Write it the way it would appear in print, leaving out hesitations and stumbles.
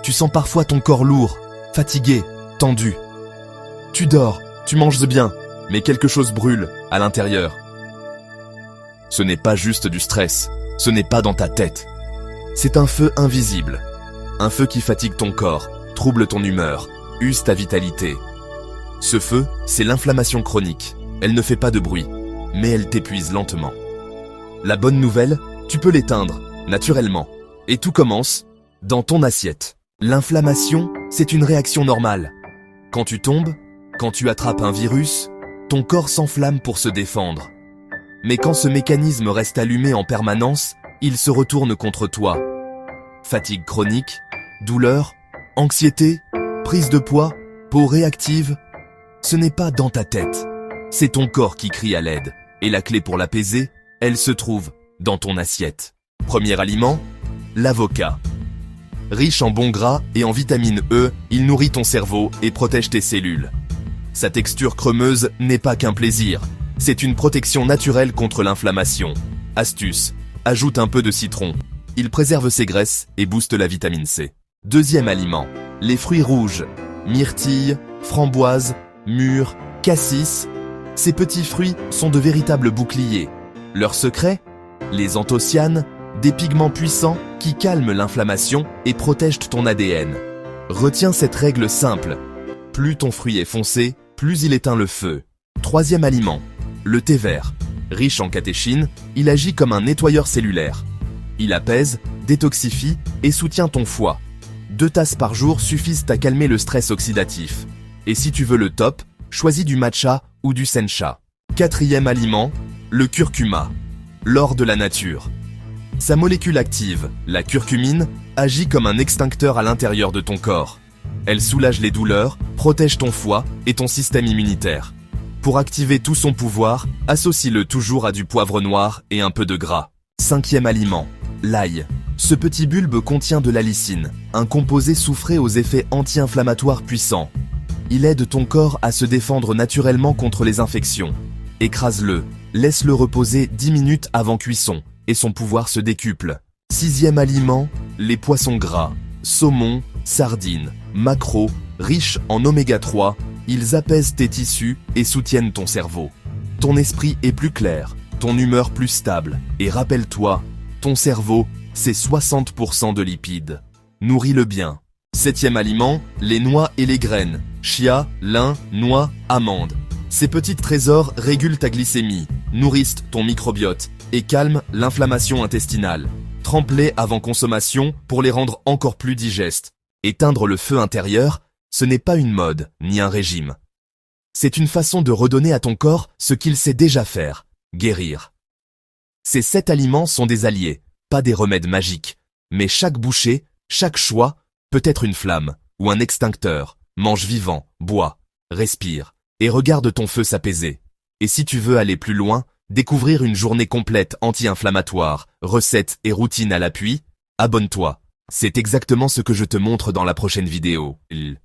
Tu sens parfois ton corps lourd, fatigué, tendu. Tu dors, tu manges bien, mais quelque chose brûle à l'intérieur. Ce n'est pas juste du stress, ce n'est pas dans ta tête. C'est un feu invisible, un feu qui fatigue ton corps, trouble ton humeur, use ta vitalité. Ce feu, c'est l'inflammation chronique. Elle ne fait pas de bruit, mais elle t'épuise lentement. La bonne nouvelle, tu peux l'éteindre, naturellement. Et tout commence dans ton assiette. L'inflammation, c'est une réaction normale. Quand tu tombes, quand tu attrapes un virus, ton corps s'enflamme pour se défendre. Mais quand ce mécanisme reste allumé en permanence, il se retourne contre toi. Fatigue chronique, douleur, anxiété, prise de poids, peau réactive. Ce n'est pas dans ta tête. C'est ton corps qui crie à l'aide. Et la clé pour l'apaiser, elle se trouve dans ton assiette. Premier aliment, l'avocat. Riche en bons gras et en vitamine E, il nourrit ton cerveau et protège tes cellules. Sa texture crémeuse n'est pas qu'un plaisir, c'est une protection naturelle contre l'inflammation. Astuce, ajoute un peu de citron. Il préserve ses graisses et booste la vitamine C. Deuxième aliment, les fruits rouges. Myrtille, framboise, mûre, cassis. Ces petits fruits sont de véritables boucliers. Leur secret, les anthocyanes, des pigments puissants qui calment l'inflammation et protègent ton ADN. Retiens cette règle simple. Plus ton fruit est foncé, plus il éteint le feu. Troisième aliment, le thé vert. Riche en catéchine, il agit comme un nettoyeur cellulaire. Il apaise, détoxifie et soutient ton foie. 2 tasses par jour suffisent à calmer le stress oxydatif. Et si tu veux le top, choisis du matcha ou du sencha. Quatrième aliment, le curcuma. L'or de la nature. Sa molécule active, la curcumine, agit comme un extincteur à l'intérieur de ton corps. Elle soulage les douleurs, protège ton foie et ton système immunitaire. Pour activer tout son pouvoir, associe-le toujours à du poivre noir et un peu de gras. Cinquième aliment, l'ail. Ce petit bulbe contient de l'allicine, un composé soufré aux effets anti-inflammatoires puissants. Il aide ton corps à se défendre naturellement contre les infections. Écrase-le, laisse-le reposer 10 minutes avant cuisson et son pouvoir se décuple. Sixième aliment, les poissons gras. Saumon, sardines, maquereaux, riches en oméga 3, ils apaisent tes tissus et soutiennent ton cerveau. Ton esprit est plus clair, ton humeur plus stable. Et rappelle-toi, ton cerveau, c'est 60% de lipides. Nourris-le bien. Septième aliment, les noix et les graines. Chia, lin, noix, amandes. Ces petits trésors régulent ta glycémie, nourrissent ton microbiote et calment l'inflammation intestinale. Trempe-les avant consommation pour les rendre encore plus digestes. Éteindre le feu intérieur, ce n'est pas une mode, ni un régime. C'est une façon de redonner à ton corps ce qu'il sait déjà faire, guérir. Ces 7 aliments sont des alliés, pas des remèdes magiques. Mais chaque bouchée, chaque choix, peut être une flamme ou un extincteur. Mange vivant, bois, respire, et regarde ton feu s'apaiser. Et si tu veux aller plus loin, découvrir une journée complète anti-inflammatoire, recettes et routines à l'appui, abonne-toi. C'est exactement ce que je te montre dans la prochaine vidéo.